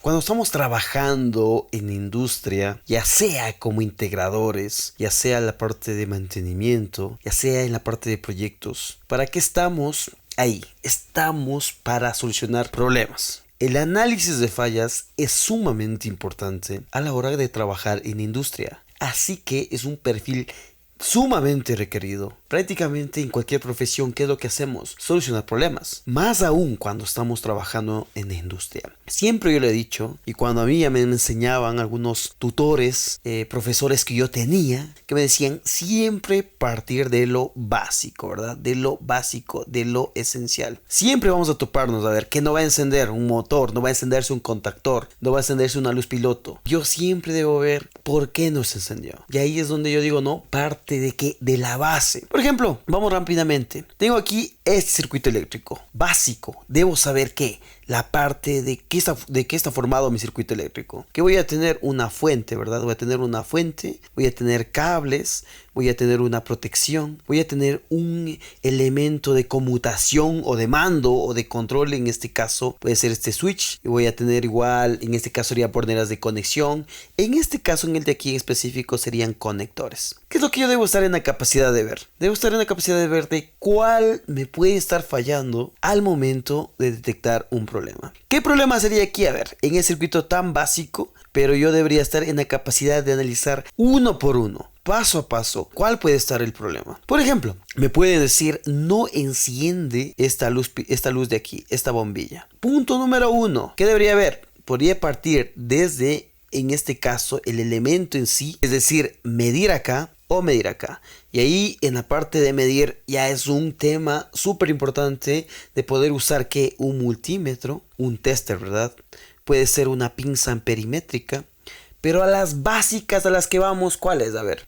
Cuando estamos trabajando en industria, ya sea como integradores, ya sea en la parte de mantenimiento, ya sea en la parte de proyectos, ¿para qué estamos ahí? Estamos para solucionar problemas. El análisis de fallas es sumamente importante a la hora de trabajar en industria. Así que es un perfil sumamente requerido. Prácticamente en cualquier profesión, ¿qué es lo que hacemos? Solucionar problemas. Más aún cuando estamos trabajando en la industria. Siempre yo lo he dicho, y cuando a mí ya me enseñaban algunos tutores, profesores que yo tenía, que me decían siempre partir de lo básico, ¿verdad? De lo básico, de lo esencial. Siempre vamos a toparnos a ver que no va a encender un motor, no va a encenderse un contactor, no va a encenderse una luz piloto. Yo siempre debo ver por qué no se encendió. Y ahí es donde yo digo, no, parte de que de la base. Por ejemplo, vamos rápidamente. Tengo aquí este circuito eléctrico básico. Debo saber que la parte de qué está formado mi circuito eléctrico. Que voy a tener una fuente, ¿verdad? Voy a tener una fuente, voy a tener cables, voy a tener una protección, voy a tener un elemento de conmutación o de mando o de control. En este caso puede ser este switch. Y voy a tener igual, en este caso serían borneras de conexión. En este caso, en el de aquí en específico, serían conectores. ¿Qué es lo que yo debo estar en la capacidad de ver? Debo estar en la capacidad de ver de cuál me puede estar fallando al momento de detectar un problema. ¿Qué problema sería aquí? A ver, en el circuito tan básico, pero yo debería estar en la capacidad de analizar uno por uno, paso a paso, cuál puede estar el problema. Por ejemplo, me puede decir, no enciende esta luz de aquí, esta bombilla. Punto número 1, ¿qué debería haber? Podría partir desde, en este caso, el elemento en sí, es decir, medir acá o medir acá. Y ahí en la parte de medir ya es un tema súper importante de poder usar que un multímetro, un tester, ¿verdad? Puede ser una pinza amperimétrica. Pero a las básicas a las que vamos, ¿cuáles? A ver,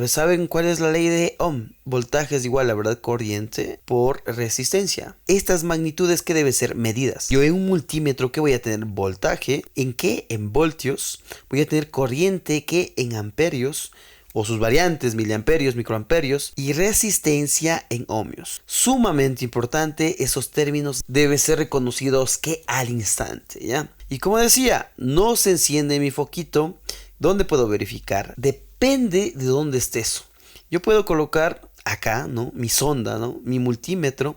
¿saben cuál es la ley de Ohm? Voltaje es igual a, ¿verdad?, corriente por resistencia. Estas magnitudes que deben ser medidas. Yo en un multímetro que voy a tener voltaje, ¿en qué? En voltios. Voy a tener corriente que en amperios, o sus variantes, miliamperios, microamperios, y resistencia en ohmios. Sumamente importante, esos términos deben ser reconocidos que al instante, ¿ya? Y como decía, no se enciende mi foquito. ¿Dónde puedo verificar? Depende de dónde esté eso. Yo puedo colocar acá, ¿no?, mi sonda, ¿no?, mi multímetro.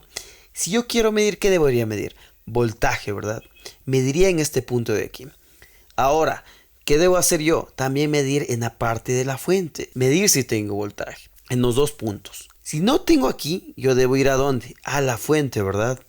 Si yo quiero medir, ¿qué debería medir? Voltaje, ¿verdad? Mediría en este punto de aquí. Ahora, ¿qué debo hacer yo? También medir en la parte de la fuente. Medir si tengo voltaje. En los dos puntos. Si no tengo aquí, yo debo ir a ¿dónde? A la fuente, ¿verdad?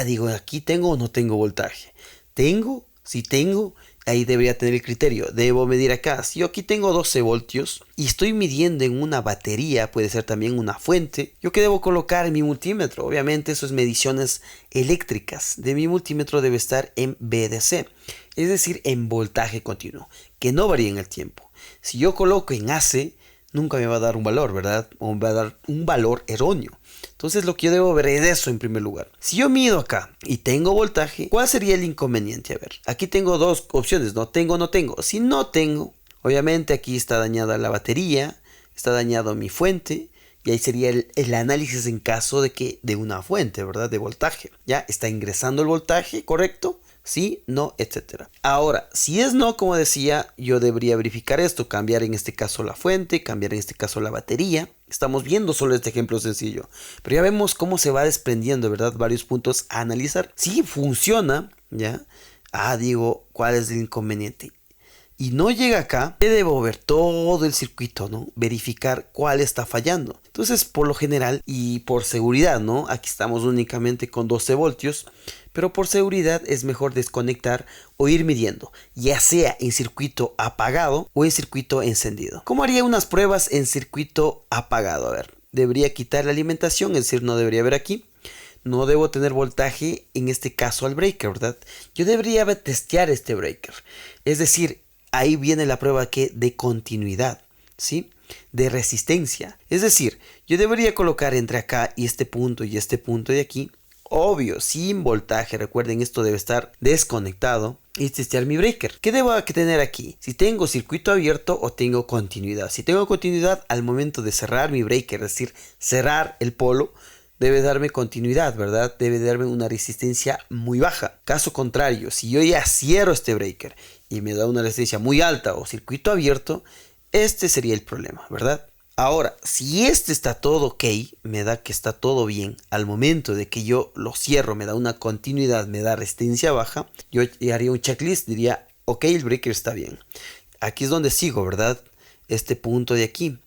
Digo, ¿aquí tengo o no tengo voltaje? ¿Tengo? Si tengo, ahí debería tener el criterio. Debo medir acá. Si yo aquí tengo 12 voltios y estoy midiendo en una batería, puede ser también una fuente, ¿yo qué debo colocar en mi multímetro? Obviamente eso es mediciones eléctricas. De mi multímetro debe estar en VDC. Es decir, en voltaje continuo, que no varía en el tiempo. Si yo coloco en AC, nunca me va a dar un valor, ¿verdad? O me va a dar un valor erróneo. Entonces lo que yo debo ver es eso en primer lugar. Si yo mido acá y tengo voltaje, ¿cuál sería el inconveniente? A ver, aquí tengo dos opciones, no tengo o no tengo. Si no tengo, obviamente aquí está dañada la batería, está dañado mi fuente. Y ahí sería el análisis en caso de una fuente, ¿verdad? De voltaje. Ya está ingresando el voltaje, ¿correcto? Sí, no, etcétera. Ahora, si es no, como decía, yo debería verificar esto, cambiar en este caso la fuente, cambiar en este caso la batería. Estamos viendo solo este ejemplo sencillo, pero ya vemos cómo se va desprendiendo, ¿verdad? Varios puntos a analizar. Si funciona, ¿ya? Digo, ¿cuál es el inconveniente? Y no llega acá, debo ver todo el circuito, ¿no? Verificar cuál está fallando. Entonces, por lo general y por seguridad, ¿no? Aquí estamos únicamente con 12 voltios, pero por seguridad es mejor desconectar o ir midiendo, ya sea en circuito apagado o en circuito encendido. ¿Cómo haría unas pruebas en circuito apagado? A ver, debería quitar la alimentación, es decir, no debería haber aquí. No debo tener voltaje, en este caso al breaker, ¿verdad? Yo debería testear este breaker. Es decir, ahí viene la prueba de continuidad, ¿sí? De resistencia. Es decir, yo debería colocar entre acá y este punto de aquí, obvio, sin voltaje. Recuerden, esto debe estar desconectado. Y testear mi breaker. ¿Qué debo tener aquí? Si tengo circuito abierto o tengo continuidad. Si tengo continuidad, al momento de cerrar mi breaker, es decir, cerrar el polo, debe darme continuidad, ¿verdad? Debe darme una resistencia muy baja. Caso contrario, si yo ya cierro este breaker y me da una resistencia muy alta o circuito abierto, este sería el problema, ¿verdad? Ahora, si este está todo ok, me da que está todo bien, al momento de que yo lo cierro, me da una continuidad, me da resistencia baja, yo haría un checklist, diría, ok, el breaker está bien. Aquí es donde sigo, ¿verdad? Este punto de aquí.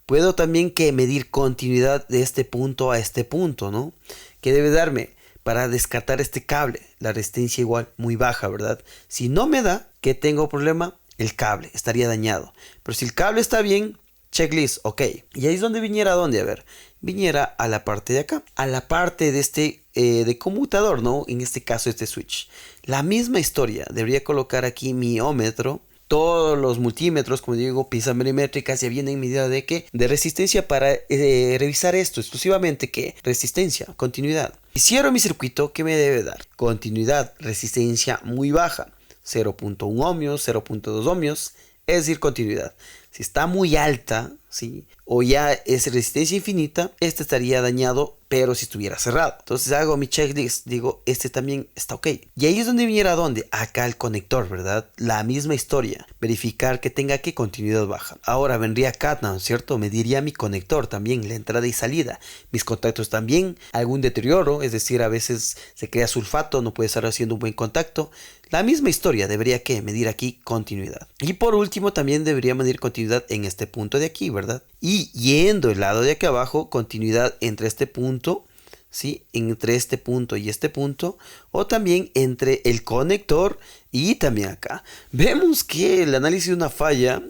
Puedo también que medir continuidad de este punto a este punto, ¿no? Que debe darme para descartar este cable, la resistencia igual muy baja, ¿verdad? Si no me da, ¿qué tengo problema? El cable estaría dañado. Pero si el cable está bien, checklist, ok. Y ahí es donde viniera, ¿dónde? A ver, viniera a la parte de acá, a la parte de este de conmutador, ¿no? En este caso este switch. La misma historia, debería colocar aquí mi ohmmetro. Todos los multímetros, como digo, piezas milimétricas ya vienen en medida de que de resistencia para revisar esto exclusivamente que resistencia, continuidad. Si cierro mi circuito, ¿qué me debe dar? Continuidad, resistencia muy baja, 0.1 ohmios, 0.2 ohmios, es decir, continuidad. Si está muy alta, ¿sí? O ya es resistencia infinita, este estaría dañado, pero si estuviera cerrado. Entonces hago mi checklist, digo, este también está ok. Y ahí es donde viniera, ¿dónde? Acá el conector, ¿verdad? La misma historia. Verificar que tenga que continuidad baja. Ahora vendría acá, ¿no es cierto? Mediría mi conector también, la entrada y salida. Mis contactos también, algún deterioro, es decir, a veces se crea sulfato, no puede estar haciendo un buen contacto. La misma historia, debería que medir aquí continuidad. Y por último también debería medir continuidad en este punto de aquí, ¿verdad? Y yendo el lado de aquí abajo, continuidad entre este punto, ¿sí? Entre este punto y este punto, o también entre el conector y también acá. Vemos que el análisis de una falla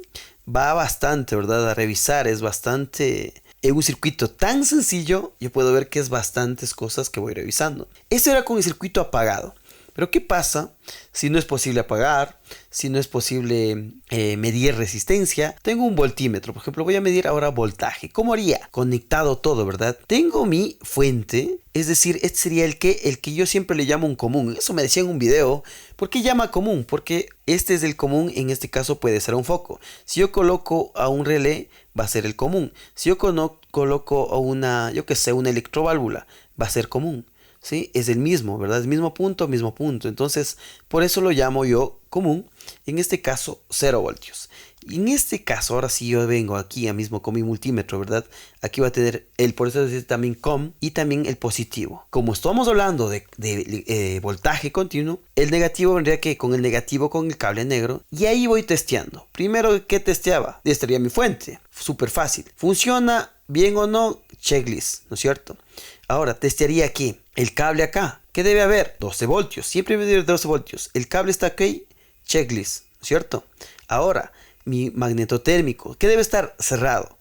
va bastante, ¿verdad? A revisar, es bastante... En un circuito tan sencillo, yo puedo ver que es bastantes cosas que voy revisando. Esto era con el circuito apagado. Pero ¿qué pasa si no es posible apagar? Si no es posible medir resistencia. Tengo un voltímetro, por ejemplo, voy a medir ahora voltaje. ¿Cómo haría? Conectado todo, ¿verdad? Tengo mi fuente, es decir, este sería el que yo siempre le llamo un común. Eso me decía en un video. ¿Por qué llama común? Porque este es el común, en este caso puede ser un foco. Si yo coloco a un relé, va a ser el común. Si yo coloco a una, yo que sé, una electroválvula, va a ser común. ¿Sí? Es el mismo, ¿verdad? Es mismo punto, mismo punto. Entonces, por eso lo llamo yo común. En este caso, 0 voltios. Y en este caso, ahora sí yo vengo aquí a mismo con mi multímetro, ¿verdad? Aquí va a tener por eso dice también COM y también el positivo. Como estamos hablando de voltaje continuo, el negativo vendría que con el negativo con el cable negro. Y ahí voy testeando. Primero, ¿qué testeaba? Estaría mi fuente. Súper fácil. ¿Funciona bien o no? Checklist, ¿no es cierto? Ahora, testearía aquí. El cable acá. ¿Qué debe haber? 12 voltios. Siempre debe haber 12 voltios. El cable está ok. Checklist, ¿no es cierto? Ahora, mi magnetotérmico. ¿Qué debe estar? Cerrado.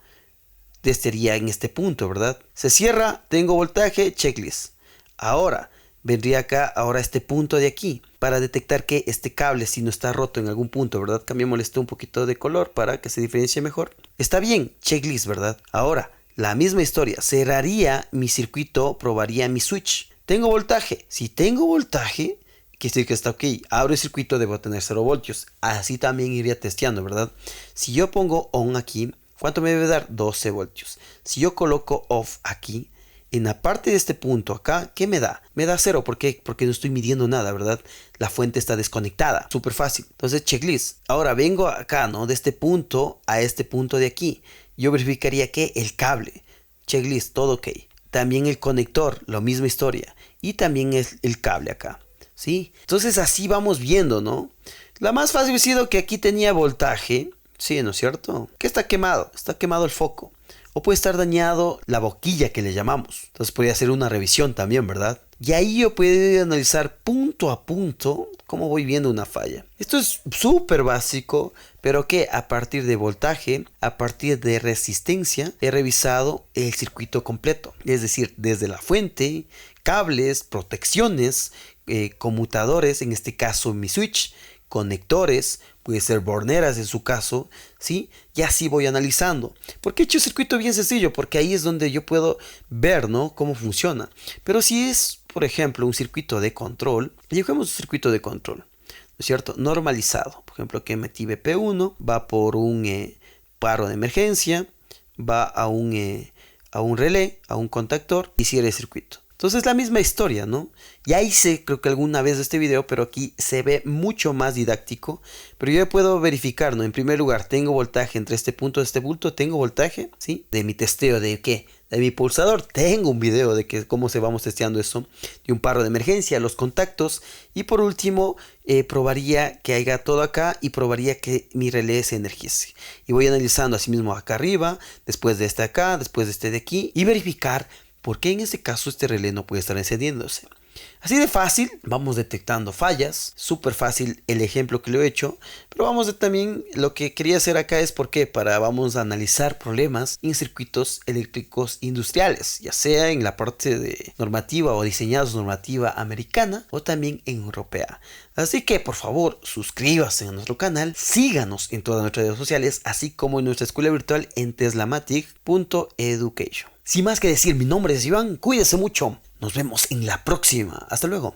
Testearía en este punto, ¿verdad? Se cierra. Tengo voltaje. Checklist. Ahora, vendría acá, ahora este punto de aquí. Para detectar que este cable, si no está roto en algún punto, ¿verdad? Cambiémosle un poquito de color para que se diferencie mejor. Está bien. Checklist, ¿verdad? Ahora, la misma historia, cerraría mi circuito, probaría mi switch. Tengo voltaje. Si tengo voltaje, quiere decir que está ok. Abro el circuito, debo tener 0 voltios. Así también iría testeando, ¿verdad? Si yo pongo on aquí, ¿cuánto me debe dar? 12 voltios. Si yo coloco off aquí, en la parte de este punto acá, ¿qué me da? Me da 0. ¿Por qué? Porque no estoy midiendo nada, ¿verdad? La fuente está desconectada. Súper fácil. Entonces, checklist. Ahora vengo acá, ¿no? De este punto a este punto de aquí. Yo verificaría que el cable, checklist, todo ok. También el conector, la misma historia. Y también el cable acá, ¿sí? Entonces así vamos viendo, ¿no? La más fácil ha sido que aquí tenía voltaje, ¿sí? ¿No es cierto? Que está quemado el foco. O puede estar dañado la boquilla que le llamamos. Entonces podría hacer una revisión también, ¿verdad? Y ahí yo puedo analizar punto a punto cómo voy viendo una falla. Esto es súper básico, pero que a partir de voltaje, a partir de resistencia, he revisado el circuito completo. Es decir, desde la fuente, cables, protecciones, conmutadores, en este caso mi switch, conectores, puede ser borneras en su caso, ¿sí? Y así voy analizando. ¿Por qué he hecho un circuito bien sencillo? Porque ahí es donde yo puedo ver, ¿no? Cómo funciona. Pero si es, por ejemplo, un circuito de control, dibujemos un circuito de control, ¿no es cierto? Normalizado. Por ejemplo, que metí BP1, va por un paro de emergencia, va a a un relé, a un contactor y cierre el circuito. Entonces la misma historia, ¿no? Ya hice creo que alguna vez este video, pero aquí se ve mucho más didáctico. Pero yo puedo verificar, ¿no? En primer lugar, tengo voltaje entre este punto y este punto, tengo voltaje, ¿sí? De mi testeo, ¿de qué? De mi pulsador. Tengo un video de que cómo se vamos testeando eso. De un paro de emergencia, los contactos. Y por último, probaría que haya todo acá y probaría que mi relé se energice. Y voy analizando así mismo acá arriba, después de este acá, después de este de aquí. Y verificar por qué en este caso este relé no puede estar encendiéndose. Así de fácil, vamos detectando fallas, súper fácil el ejemplo que lo he hecho, pero vamos a también lo que quería hacer acá es vamos a analizar problemas en circuitos eléctricos industriales, ya sea en la parte de normativa o diseñados normativa americana o también en europea. Así que por favor suscríbase a nuestro canal, síganos en todas nuestras redes sociales, así como en nuestra escuela virtual en teslamatic.education. Sin más que decir, mi nombre es Iván, cuídese mucho. Nos vemos en la próxima. Hasta luego.